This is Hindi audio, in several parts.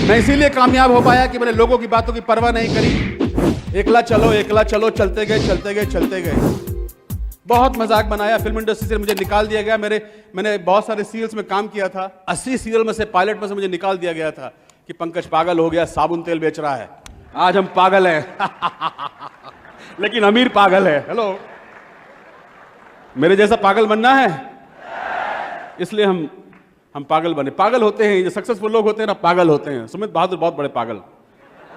मैं इसीलिए कामयाब हो पाया कि मैंने लोगों की बातों की परवाह नहीं करी। एकला चलो, चलते गए। बहुत मजाक बनाया, फिल्म इंडस्ट्री से मुझे निकाल दिया गया। मैंने बहुत सारे सीरियल्स में काम किया था। 80 सीरियल में से, पायलट में से मुझे निकाल दिया गया था कि पंकज पागल हो गया, साबुन तेल बेच रहा है। आज हम पागल हैं लेकिन अमीर पागल है। हेलो, मेरे जैसा पागल बनना है, इसलिए हम पागल बने। पागल होते हैं जो सक्सेसफुल लोग होते हैं ना, पागल होते हैं। सुमित बहादुर बहुत बड़े पागल,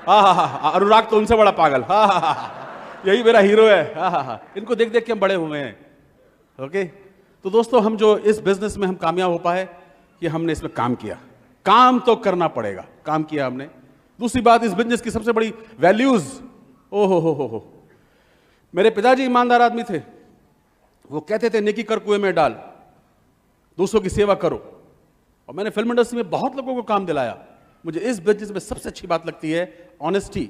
हा। अनुराग तो उनसे बड़ा पागल, हा। यही मेरा हीरो है, हा। इनको देख देख के हम बड़े हुए हैं। ओके, तो दोस्तों, हम जो इस बिजनेस में हम कामयाब हो पाए कि हमने इसमें काम किया। काम तो करना पड़ेगा, काम किया हमने। दूसरी बात, इस बिजनेस की सबसे बड़ी वैल्यूज, ओहो हो। मेरे पिताजी ईमानदार आदमी थे। वो कहते थे, नेकी कर कुएं में डाल, दूसरों की सेवा करो। और मैंने फिल्म इंडस्ट्री में बहुत लोगों को काम दिलाया। मुझे इस बिजनेस में सबसे अच्छी बात लगती है ऑनेस्टी,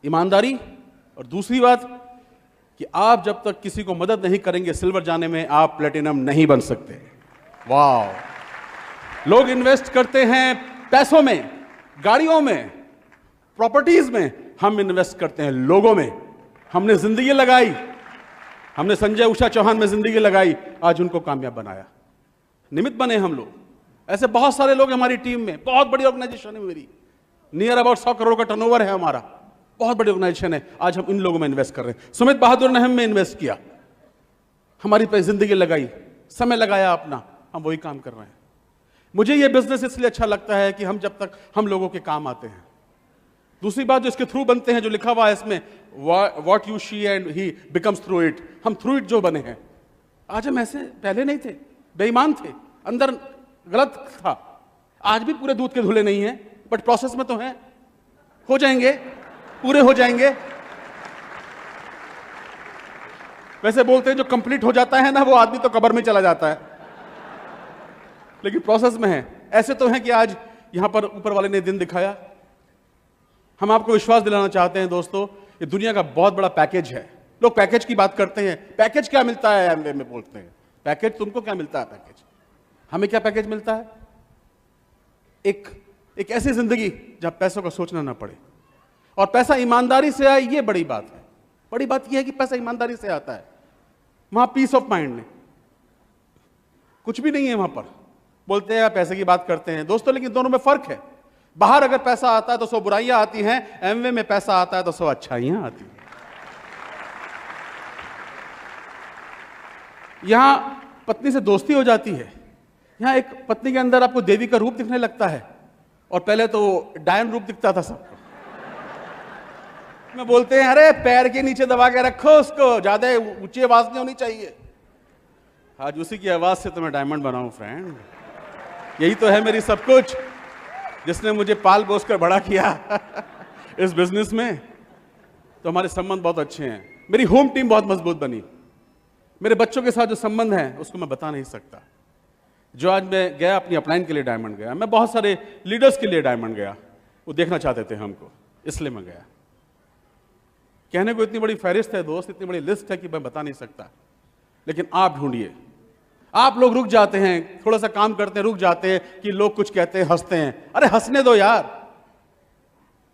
ईमानदारी। और दूसरी बात कि आप जब तक किसी को मदद नहीं करेंगे सिल्वर जाने में, आप प्लेटिनम नहीं बन सकते। वाह, लोग इन्वेस्ट करते हैं पैसों में, गाड़ियों में, प्रॉपर्टीज में। हम इन्वेस्ट करते हैं लोगों में। हमने जिंदगी लगाई, हमने संजय उषा चौहान में जिंदगी लगाई, आज उनको कामयाब बनाया। निमित्त बने हम लोग। ऐसे बहुत सारे लोग हमारी टीम में। बहुत बड़ी ऑर्गेनाइजेशन है मेरी, नियर अबाउट 100 करोड़ का टर्नओवर है हमारा। बहुत बड़ी ऑर्गेनाइजेशन है। आज हम इन लोगों में इन्वेस्ट कर रहे हैं। सुमित बहादुर ने हम में इन्वेस्ट किया, हमारी पे जिंदगी लगाई, समय लगाया अपना, हम वही काम कर रहे हैं। मुझे यह बिजनेस इसलिए अच्छा लगता है कि हम जब तक हम लोगों के काम आते हैं। दूसरी बात जो इसके थ्रू बनते हैं, जो लिखा हुआ है इसमें, what you she and he becomes through it. हम थ्रू इट जो बने हैं। आज हम ऐसे पहले नहीं थे, बेईमान थे, अंदर गलत था। आज भी पूरे दूध के धुले नहीं हैं, बट प्रोसेस में तो हैं। हो जाएंगे, पूरे हो जाएंगे। वैसे बोलते हैं जो कंप्लीट हो जाता है ना, वो आदमी तो कब्र में चला जाता है, लेकिन प्रोसेस में है। ऐसे तो हैं कि आज यहां पर ऊपर वाले ने दिन दिखाया। हम आपको विश्वास दिलाना चाहते हैं दोस्तों, ये दुनिया का बहुत बड़ा पैकेज है। लोग पैकेज की बात करते हैं, पैकेज क्या मिलता है एमवे में बोलते हैं। पैकेज तुमको क्या मिलता है? पैकेज हमें क्या पैकेज मिलता है? एक ऐसी जिंदगी जहां पैसों का सोचना ना पड़े, और पैसा ईमानदारी से आए। ये बड़ी बात है। बड़ी बात यह है कि पैसा ईमानदारी से आता है। वहां पीस ऑफ माइंड नहीं, कुछ भी नहीं है वहां पर। बोलते हैं पैसे की बात करते हैं दोस्तों, लेकिन दोनों में फर्क है। बाहर अगर पैसा आता है तो 100 बुराइयां आती हैं, एमवे में पैसा आता है तो 100 अच्छाइयां आती हैं। यहां पत्नी से दोस्ती हो जाती है। यहां एक पत्नी के अंदर आपको देवी का रूप दिखने लगता है, और पहले तो डायन रूप दिखता था सबको। में बोलते हैं, अरे पैर के नीचे दबा के रखो उसको, ज्यादा ऊंची आवाज नहीं होनी चाहिए। आज उसी की आवाज से तो मैं डायमंड बनाऊं फ्रेंड। यही तो है मेरी सब कुछ, जिसने मुझे पाल पोस कर बड़ा किया इस बिजनेस में। तो हमारे संबंध बहुत अच्छे हैं। मेरी होम टीम बहुत मजबूत बनी। मेरे बच्चों के साथ जो संबंध है उसको मैं बता नहीं सकता। जो आज मैं गया अपनी अपलाइन के लिए डायमंड गया, मैं बहुत सारे लीडर्स के लिए डायमंड गया। वो देखना चाहते थे हमको, इसलिए मैं गया। कहने को इतनी बड़ी फहरिस्त है दोस्त, इतनी बड़ी लिस्ट है कि मैं बता नहीं सकता। लेकिन आप ढूंढिए। आप लोग रुक जाते हैं, थोड़ा सा काम करते हैं, रुक जाते हैं कि लोग कुछ कहते हैं, हंसते हैं। अरे हंसने दो यार।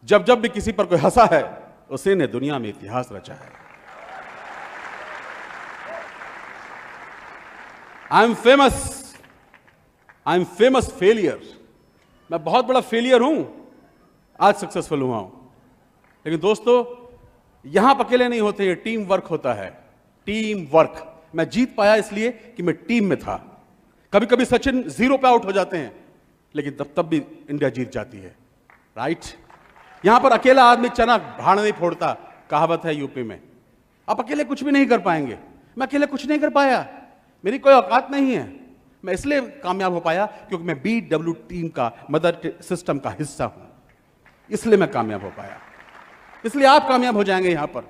जब भी किसी पर कोई हंसा है, उसी ने दुनिया में इतिहास रचा है। I am famous failure. मैं बहुत बड़ा फेलियर हूं, आज सक्सेसफुल हुआ हूं। लेकिन दोस्तों, यहां आप अकेले नहीं होते, टीम वर्क होता है। Team work. मैं जीत पाया इसलिए कि मैं टीम में था। कभी कभी सचिन 0 पे आउट हो जाते हैं, लेकिन तब भी इंडिया जीत जाती है। राइट? यहां पर अकेला आदमी चना भाड़ नहीं फोड़ता, कहावत है यूपी में। आप अकेले कुछ भी नहीं कर पाएंगे। मैं अकेले कुछ नहीं कर पाया, मेरी कोई औकात नहीं है। मैं इसलिए कामयाब हो पाया क्योंकि मैं BW टीम का, मदर सिस्टम का हिस्सा हूं। इसलिए मैं कामयाब हो पाया। इसलिए आप कामयाब हो जाएंगे। यहां पर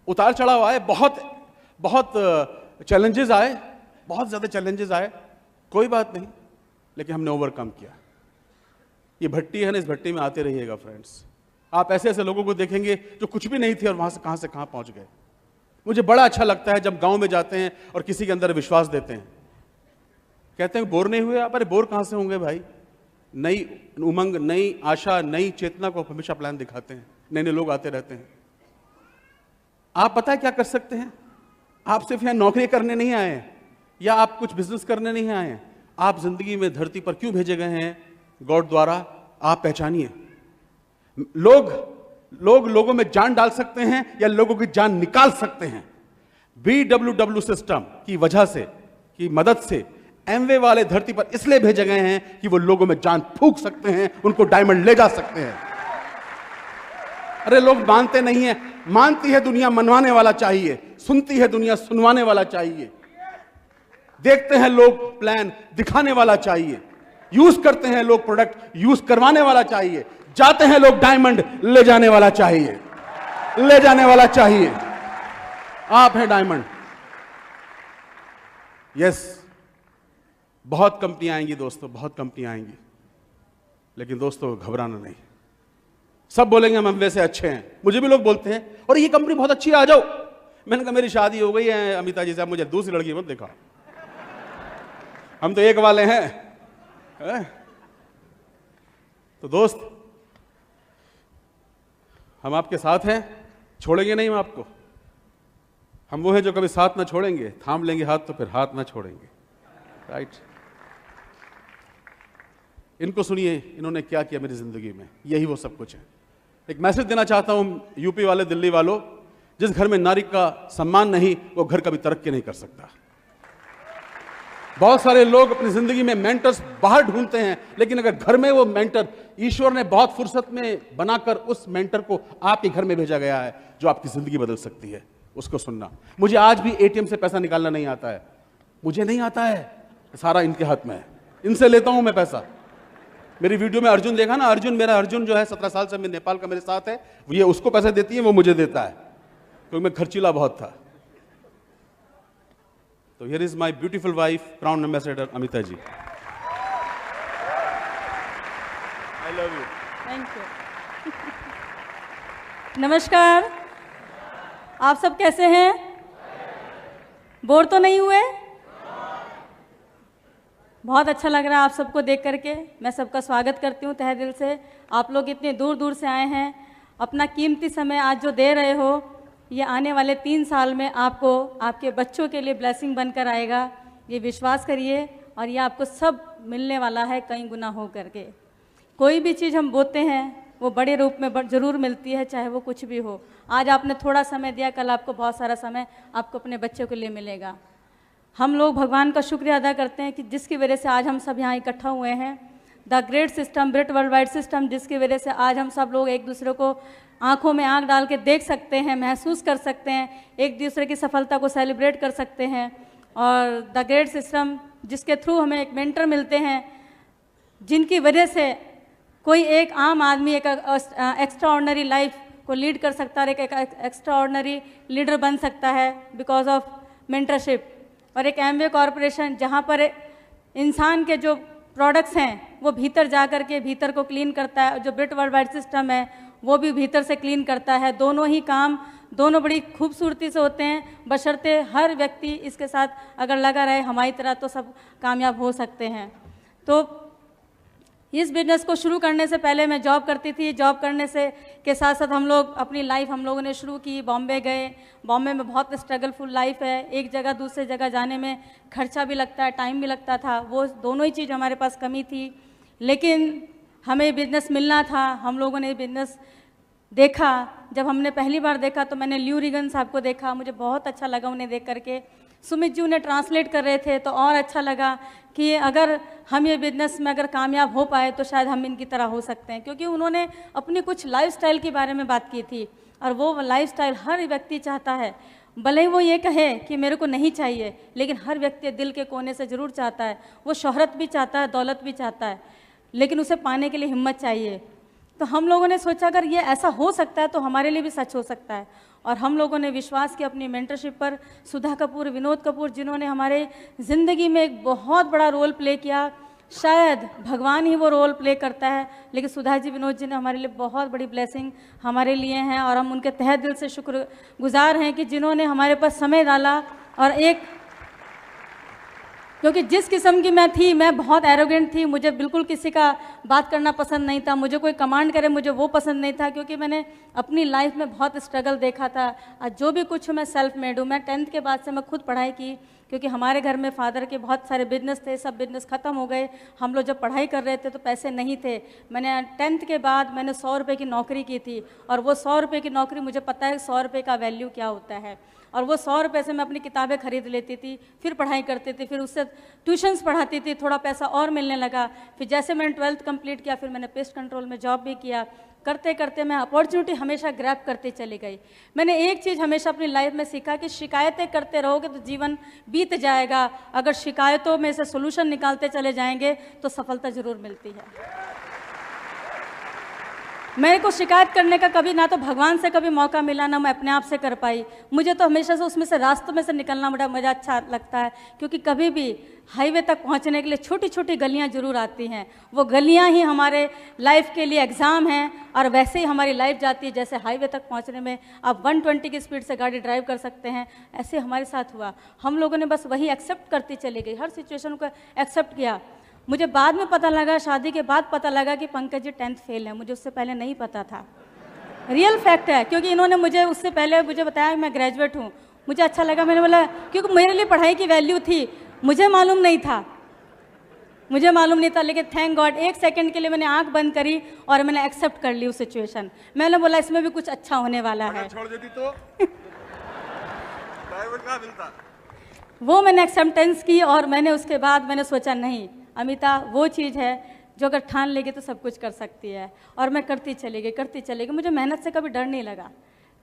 उतार चढ़ाव आए, बहुत चैलेंजेस आए, बहुत ज्यादा चैलेंजेस आए, कोई बात नहीं, लेकिन हमने ओवरकम किया। ये भट्टी है ना, इस भट्टी में आते रहिएगा फ्रेंड्स। आप ऐसे ऐसे लोगों को देखेंगे जो कुछ भी नहीं थे और वहां से कहां पहुंच गए। मुझे बड़ा अच्छा लगता है जब गांव में जाते हैं और किसी के अंदर विश्वास देते हैं। कहते हैं बोर नहीं हुए आप? अरे बोर कहां से होंगे भाई, नई उमंग, नई आशा, नई चेतना को हमेशा प्लान दिखाते हैं। नए नए लोग आते रहते हैं। आप पता है क्या कर सकते हैं? आप सिर्फ यहाँ नौकरी करने नहीं आए हैं या आप कुछ बिजनेस करने नहीं आए हैं। आप जिंदगी में धरती पर क्यों भेजे गए हैं गॉड द्वारा, आप पहचानिए। लोगों में जान डाल सकते हैं या लोगों की जान निकाल सकते हैं। BWW सिस्टम की वजह से, की मदद से एमवे वाले धरती पर इसलिए भेजे गए हैं कि वो लोगों में जान फूंक सकते हैं, उनको डायमंड ले जा सकते हैं। अरे लोग मानते नहीं है, मानती है दुनिया मनवाने वाला चाहिए, सुनती है दुनिया सुनवाने वाला चाहिए, देखते हैं लोग प्लान दिखाने वाला चाहिए, यूज करते हैं लोग प्रोडक्ट यूज करवाने वाला चाहिए, जाते हैं लोग डायमंड ले जाने वाला चाहिए, ले जाने वाला चाहिए। आप हैं डायमंड। यस, बहुत कंपनियां आएंगी दोस्तों, बहुत कंपनियां आएंगी, लेकिन दोस्तों घबराना नहीं। सब बोलेंगे हम वैसे अच्छे हैं, मुझे भी लोग बोलते हैं और ये कंपनी बहुत अच्छी है, आ जाओ। मैंने कहा मेरी शादी हो गई है अमिता जी साहब, मुझे दूसरी लड़की मत दिखाओ, हम तो एक वाले हैं। तो दोस्त, हम आपके साथ हैं, छोड़ेंगे नहीं हम आपको। हम वो हैं जो कभी साथ ना छोड़ेंगे, थाम लेंगे हाथ तो फिर हाथ ना छोड़ेंगे। राइट? इनको सुनिए, इन्होंने क्या किया मेरी जिंदगी में, यही वो सब कुछ है। एक मैसेज देना चाहता हूं यूपी वाले, दिल्ली वालों, जिस घर में नारी का सम्मान नहीं, वो घर कभी तरक्की नहीं कर सकता। बहुत सारे लोग अपनी जिंदगी में मेंटर्स बाहर ढूंढते हैं, लेकिन अगर घर में वो मेंटर ईश्वर ने बहुत फुर्सत में बनाकर उस मेंटर को आपके घर में भेजा गया है, जो आपकी जिंदगी बदल सकती है, उसको सुनना। मुझे आज भी एटीएम से पैसा निकालना नहीं आता है, मुझे नहीं आता है, सारा इनके हाथ में है, इनसे लेता हूं मैं पैसा। मेरी वीडियो में अर्जुन देखा ना, अर्जुन जो है 17 साल से नेपाल का मेरे साथ है, ये उसको पैसे देती है, वो मुझे देता है, क्योंकि मैं खर्चीला बहुत था। तो here is my beautiful wife, crown ambassador Amita ji. I love you. Thank you. नमस्कार, आप सब कैसे हैं? बोर तो नहीं हुए? बहुत अच्छा लग रहा है आप सबको देख करके। मैं सबका स्वागत करती हूँ तहे दिल से। आप लोग इतने दूर दूर से आए हैं, अपना कीमती समय आज जो दे रहे हो, ये आने वाले 3 साल में आपको, आपके बच्चों के लिए ब्लेसिंग बनकर आएगा, ये विश्वास करिए। और ये आपको सब मिलने वाला है कई गुना हो करके। कोई भी चीज़ हम बोते हैं वो बड़े रूप में ज़रूर मिलती है, चाहे वो कुछ भी हो। आज आपने थोड़ा समय दिया, कल आपको बहुत सारा समय आपको अपने बच्चों के लिए मिलेगा। हम लोग भगवान का शुक्रिया अदा करते हैं कि जिसकी वजह से आज हम सब यहाँ इकट्ठा हुए हैं। The great system, great world wide system, जिसकी वजह से आज हम सब लोग एक दूसरे को आंखों में आंख डाल के देख सकते हैं, महसूस कर सकते हैं, एक दूसरे की सफलता को सेलिब्रेट कर सकते हैं। और द ग्रेट सिस्टम जिसके थ्रू हमें एक मेंटर मिलते हैं, जिनकी वजह से कोई एक आम आदमी एक एक्स्ट्रा ऑर्डिनरी लाइफ को लीड कर सकता है, एक एक्स्ट्रा ऑर्डिनरी लीडर बन सकता है बिकॉज ऑफ मेंटरशिप। और एक एमवे कॉरपोरेशन जहाँ पर इंसान के जो प्रोडक्ट्स हैं वो भीतर जा कर के भीतर को क्लीन करता है, और जो ग्रेट वर्ल्ड वाइड सिस्टम है वो भी भीतर से क्लीन करता है। दोनों ही काम दोनों बड़ी खूबसूरती से होते हैं, बशर्ते हर व्यक्ति इसके साथ अगर लगा रहे हमारी तरह, तो सब कामयाब हो सकते हैं। तो इस बिजनेस को शुरू करने से पहले मैं जॉब करती थी। जॉब करने से के साथ साथ हम लोग अपनी लाइफ हम लोगों ने शुरू की। बॉम्बे गए। बॉम्बे में बहुत स्ट्रगलफुल लाइफ है, एक जगह दूसरे जगह जाने में खर्चा भी लगता है, टाइम भी लगता था, वो दोनों ही चीज़ हमारे पास कमी थी। लेकिन हमें बिजनेस मिलना था। हम लोगों ने बिजनेस देखा। जब हमने पहली बार देखा तो मैंने ल्यू रिगन साहब को देखा, मुझे बहुत अच्छा लगा उन्हें देख करके। सुमित जी उन्हें ट्रांसलेट कर रहे थे तो और अच्छा लगा कि अगर हम ये बिज़नेस में अगर कामयाब हो पाए तो शायद हम इनकी तरह हो सकते हैं, क्योंकि उन्होंने अपनी कुछ लाइफस्टाइल के बारे में बात की थी। और वो लाइफस्टाइल हर व्यक्ति चाहता है, भले ही वो ये कहे कि मेरे को नहीं चाहिए, लेकिन हर व्यक्ति दिल के कोने से ज़रूर चाहता है। वो शोहरत भी चाहता है, दौलत भी चाहता है, लेकिन उसे पाने के लिए हिम्मत चाहिए। तो हम लोगों ने सोचा अगर ये ऐसा हो सकता है तो हमारे लिए भी सच हो सकता है। और हम लोगों ने विश्वास किया अपनी मेंटरशिप पर। सुधा कपूर, विनोद कपूर, जिन्होंने हमारे ज़िंदगी में एक बहुत बड़ा रोल प्ले किया। शायद भगवान ही वो रोल प्ले करता है, लेकिन सुधा जी, विनोद जी ने हमारे लिए बहुत बड़ी ब्लेसिंग हमारे लिए हैं। और हम उनके तहे दिल से शुक्रगुजार हैं कि जिन्होंने हमारे पास समय डाला और एक क्योंकि जिस किस्म की मैं थी, मैं बहुत एरोगेंट थी, मुझे बिल्कुल किसी का बात करना पसंद नहीं था, मुझे कोई कमांड करे मुझे वो पसंद नहीं था, क्योंकि मैंने अपनी लाइफ में बहुत स्ट्रगल देखा था। आज जो भी कुछ मैं सेल्फ मेड हूँ। मैं 10th के बाद से मैं खुद पढ़ाई की, क्योंकि हमारे घर में फादर के बहुत सारे बिजनेस थे, सब बिजनेस ख़त्म हो गए। हम लोग जब पढ़ाई कर रहे थे तो पैसे नहीं थे। मैंने 10th के बाद मैंने 100 रुपये की नौकरी की थी, और वो 100 रुपये की नौकरी, मुझे पता है 100 रुपये का वैल्यू क्या होता है। और वो 100 रुपये से मैं अपनी किताबें खरीद लेती थी, फिर पढ़ाई करती थी, फिर उससे ट्यूशन्स पढ़ाती थी, थोड़ा पैसा और मिलने लगा। फिर जैसे मैंने 12th कंप्लीट किया, फिर मैंने पेस्ट कंट्रोल में जॉब भी किया। करते करते मैं अपॉर्चुनिटी हमेशा ग्रैब करते चली गई। मैंने एक चीज़ हमेशा अपनी लाइफ में सीखा कि शिकायतें करते रहोगे तो जीवन बीत जाएगा, अगर शिकायतों में से सोल्यूशन निकालते चले जाएंगे तो सफलता ज़रूर मिलती है। मेरे को शिकायत करने का कभी ना तो भगवान से कभी मौका मिला, ना मैं अपने आप से कर पाई। मुझे तो हमेशा से उसमें से रास्तों में से निकलना बड़ा मज़ा अच्छा लगता है, क्योंकि कभी भी हाईवे तक पहुंचने के लिए छोटी छोटी गलियां जरूर आती हैं। वो गलियां ही हमारे लाइफ के लिए एग्ज़ाम हैं, और वैसे ही हमारी लाइफ जाती है। जैसे हाईवे तक पहुंचने में आप 120 की स्पीड से गाड़ी ड्राइव कर सकते हैं, ऐसे हमारे साथ हुआ। हम लोगों ने बस वही एक्सेप्ट करती चली गई, हर सिचुएशन को एक्सेप्ट किया। मुझे बाद में पता लगा, शादी के बाद पता लगा कि पंकज जी 10th फेल है। मुझे उससे पहले नहीं पता था, रियल फैक्ट है, क्योंकि इन्होंने मुझे उससे पहले मुझे बताया मैं ग्रेजुएट हूँ। मुझे अच्छा लगा, मैंने बोला, क्योंकि मेरे लिए पढ़ाई की वैल्यू थी, मुझे मालूम नहीं था, लेकिन थैंक गॉड 1 सेकंड के लिए मैंने आंख बंद करी और मैंने एक्सेप्ट कर ली उस सिचुएशन। मैंने बोला इसमें भी कुछ अच्छा होने वाला है। छोड़ देती तो ड्राइवर कहाँ मिलता। वो मैंने एक्सेप्टेंस की, और मैंने उसके बाद मैंने सोचा नहीं अमिता, वो चीज़ है जो अगर ठान लेगी तो सब कुछ कर सकती है। और मैं करती चली गई। मुझे मेहनत से कभी डर नहीं लगा,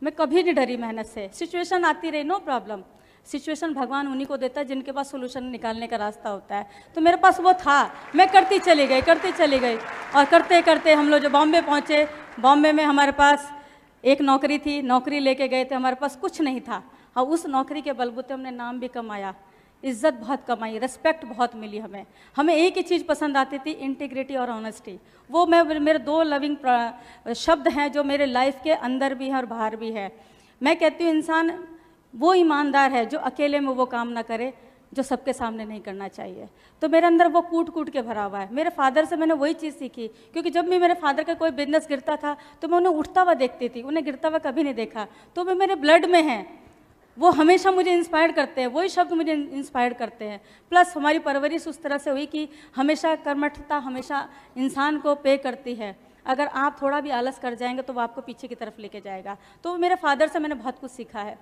मैं कभी नहीं डरी मेहनत से। सिचुएशन आती रही, नो प्रॉब्लम। सिचुएशन भगवान उन्हीं को देता है जिनके पास सोल्यूशन निकालने का रास्ता होता है। तो मेरे पास वो था, मैं करती चली गई। और करते करते हम लोग जो बॉम्बे पहुँचे, बॉम्बे में हमारे पास एक नौकरी थी, नौकरी लेके गए थे, हमारे पास कुछ नहीं था। और उस नौकरी के बलबूते हमने नाम भी कमाया, इज्जत बहुत कमाई, रिस्पेक्ट बहुत मिली हमें एक ही चीज़ पसंद आती थी, इंटीग्रिटी और ऑनेस्टी। वो मेरे 2 लविंग शब्द हैं जो मेरे लाइफ के अंदर भी हैं और बाहर भी है। मैं कहती हूँ इंसान वो ईमानदार है जो अकेले में वो काम ना करे जो सबके सामने नहीं करना चाहिए। तो मेरे अंदर वो कूट कूट के भरा हुआ है। मेरे फादर से मैंने वही चीज़ सीखी, क्योंकि जब भी मेरे फादर का कोई बिजनेस गिरता था तो मैं उन्हें उठता हुआ देखती थी, उन्हें गिरता हुआ कभी नहीं देखा। तो वे मेरे ब्लड में हैं, वो हमेशा मुझे इंस्पायर करते हैं, वही शब्द मुझे इंस्पायर करते हैं। प्लस हमारी परवरिश उस तरह से हुई कि हमेशा कर्मठता हमेशा इंसान को पे करती है। अगर आप थोड़ा भी आलस कर जाएंगे तो वो आपको पीछे की तरफ लेके जाएगा। तो मेरे फादर से मैंने बहुत कुछ सीखा है।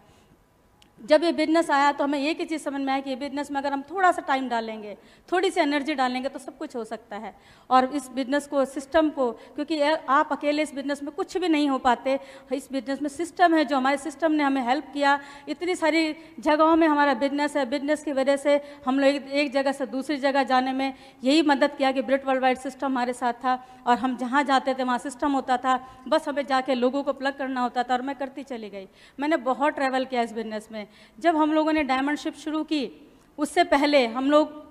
जब ये बिजनेस आया तो हमें एक ही चीज़ समझ में आया कि ये बिजनेस में अगर हम थोड़ा सा टाइम डालेंगे, थोड़ी सी एनर्जी डालेंगे तो सब कुछ हो सकता है। और इस बिजनेस को, सिस्टम को, क्योंकि आप अकेले इस बिजनेस में कुछ भी नहीं हो पाते, इस बिजनेस में सिस्टम है, जो हमारे सिस्टम ने हमें हेल्प किया। इतनी सारी जगहों में हमारा बिजनेस है, बिजनेस की वजह से हम लोग एक जगह से दूसरी जगह जाने में यही मदद किया कि ब्रिट वर्ल्ड वाइड सिस्टम हमारे साथ था, और हम जहाँ जाते थे वहाँ सिस्टम होता था, बस हमें जाके लोगों को प्लग करना होता था। और मैं करती चली गई। मैंने बहुत ट्रैवल किया इस बिजनेस में। जब हम लोगों ने डायमंडशिप शुरू की, उससे पहले हम लोग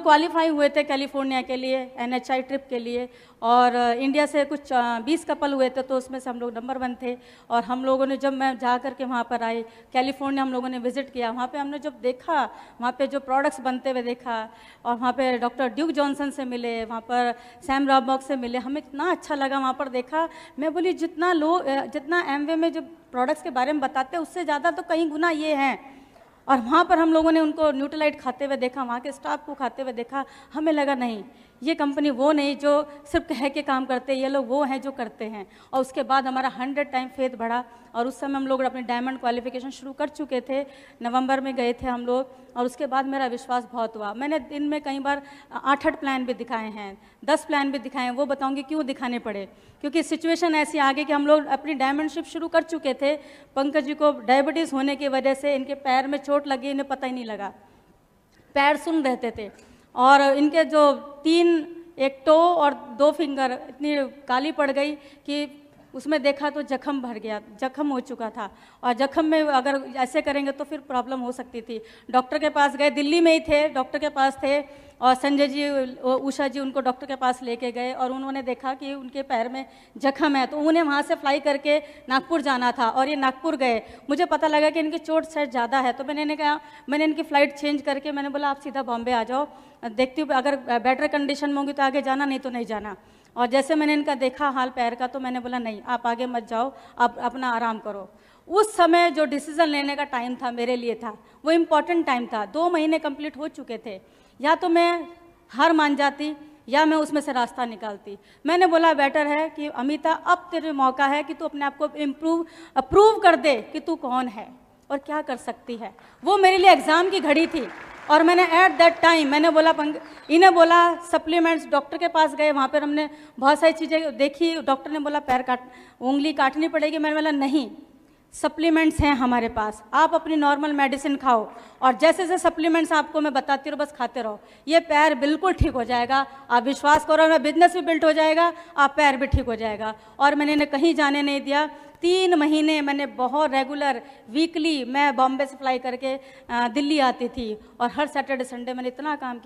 क्वालिफाई हुए थे कैलिफोर्निया के लिए, NHI ट्रिप के लिए, और इंडिया से कुछ 20 कपल हुए थे, तो उसमें से हम लोग नंबर 1 थे। और हम लोगों ने, जब मैं जा कर के वहाँ पर आई कैलिफोर्निया, हम लोगों ने विज़िट किया। वहाँ पे हमने जब देखा, वहाँ पे जो प्रोडक्ट्स बनते हुए देखा, और वहाँ पे डॉक्टर ड्यूक जॉनसन से मिले, वहाँ पर सैम रॉबॉक से मिले, हमें इतना अच्छा लगा। वहाँ पर देखा, मैं बोली जितना एमवे में जो प्रोडक्ट्स के बारे में बताते हैं उससे ज़्यादा तो कहीं गुना ये हैं। और वहाँ पर हम लोगों ने उनको न्यूट्रलाइट खाते हुए देखा, वहाँ के स्टाफ को खाते हुए देखा। हमें लगा नहीं, ये कंपनी वो नहीं जो सिर्फ कह के काम करते हैं, ये लोग वो हैं जो करते हैं। और उसके बाद हमारा 100 टाइम फेथ बढ़ा, और उस समय हम लोग अपने डायमंड क्वालिफिकेशन शुरू कर चुके थे। नवंबर में गए थे हम लोग, और उसके बाद मेरा विश्वास बहुत हुआ। मैंने दिन में कई बार 8 प्लान भी दिखाए हैं, 10 प्लान भी दिखाए हैं। वो बताऊंगी क्यों दिखाने पड़े, क्योंकि सिचुएशन ऐसी आ गई कि हम लोग अपनी डायमंडशिप शुरू कर चुके थे। पंकज जी को डायबिटीज़ होने की वजह से इनके पैर में चोट लगी, इन्हें पता ही नहीं लगा, पैर सुन रहते थे। और इनके जो 1 टो और 2 फिंगर इतनी काली पड़ गई कि उसमें देखा तो जख्म भर गया, जख्म हो चुका था। और जख्म में अगर ऐसे करेंगे तो फिर प्रॉब्लम हो सकती थी। डॉक्टर के पास गए, दिल्ली में ही थे, डॉक्टर के पास थे, और संजय जी उषा जी उनको डॉक्टर के पास लेके गए और उन्होंने देखा कि उनके पैर में जख्म है, तो उन्हें वहाँ से फ्लाई करके नागपुर जाना था और ये नागपुर गए। मुझे पता लगा कि इनकी चोट शायद ज़्यादा है, तो मैंने इनकी फ़्लाइट चेंज करके मैंने बोला आप सीधा बॉम्बे आ जाओ, देखती हूँ अगर बेटर कंडीशन में होंगी तो आगे जाना, नहीं तो नहीं जाना। और जैसे मैंने इनका देखा हाल पैर का, तो मैंने बोला नहीं आप आगे मत जाओ, आप अपना आराम करो। उस समय जो डिसीज़न लेने का टाइम था मेरे लिए था, वो इम्पॉर्टेंट टाइम था। 2 महीने कंप्लीट हो चुके थे, या तो मैं हार मान जाती या मैं उसमें से रास्ता निकालती। मैंने बोला बेटर है कि अमिता अब तेरे मौका है कि तू अपने आप को प्रूव कर दे कि तू कौन है और क्या कर सकती है। वो मेरे लिए एग्ज़ाम की घड़ी थी और मैंने एट दैट टाइम मैंने बोला इन्हें बोला सप्लीमेंट्स, डॉक्टर के पास गए, वहाँ पर हमने बहुत सारी चीज़ें देखी। डॉक्टर ने बोला उंगली काटनी पड़ेगी। मैंने बोला नहीं, सप्लीमेंट्स हैं हमारे पास, आप अपनी नॉर्मल मेडिसिन खाओ और जैसे जैसे सप्लीमेंट्स आपको मैं बताती रहो बस खाते रहो, ये पैर बिल्कुल ठीक हो जाएगा। आप विश्वास करो, मेरा बिजनेस भी बिल्ट हो जाएगा, आप पैर भी ठीक हो जाएगा। और मैंने इन्हें कहीं जाने नहीं दिया। 3 महीने मैंने बहुत रेगुलर वीकली मैं बॉम्बे से फ्लाई करके दिल्ली आती थी और हर सैटरडे संडे मैंने इतना काम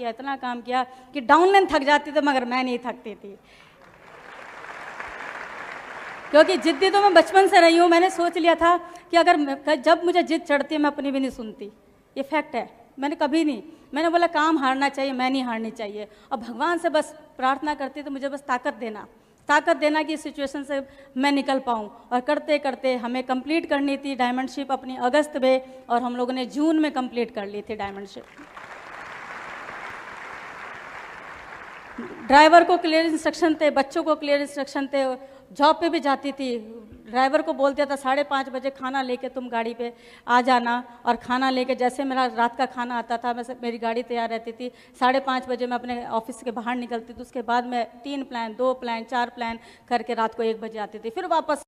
किया कि डाउनलाइन थक जाती थी, मगर मैं नहीं थकती थी, क्योंकि जिद्दी तो मैं बचपन से रही हूँ। मैंने सोच लिया था कि अगर जब मुझे जिद चढ़ती है मैं अपनी भी नहीं सुनती, ये फैक्ट है। मैंने कभी नहीं, मैंने बोला काम हारना चाहिए, मैं नहीं हारनी चाहिए। और भगवान से बस प्रार्थना करती तो मुझे बस ताकत देना कि इस सिचुएशन से मैं निकल पाऊँ। और करते करते हमें कंप्लीट करनी थी डायमंडशिप अपनी अगस्त में, और हम लोगों ने जून में कंप्लीट कर ली थी डायमंडशिप। ड्राइवर को क्लियर इंस्ट्रक्शन थे, बच्चों को क्लियर इंस्ट्रक्शन थे, जॉब पे भी जाती थी। ड्राइवर को बोल दिया था 5:30 बजे खाना लेके तुम गाड़ी पे आ जाना, और खाना लेके जैसे मेरा रात का खाना आता था मेरी गाड़ी तैयार रहती थी। 5:30 बजे मैं अपने ऑफिस के बाहर निकलती थी। उसके बाद मैं 3 प्लान 2 प्लान 4 प्लान करके रात को 1 बजे आती थी, फिर वापस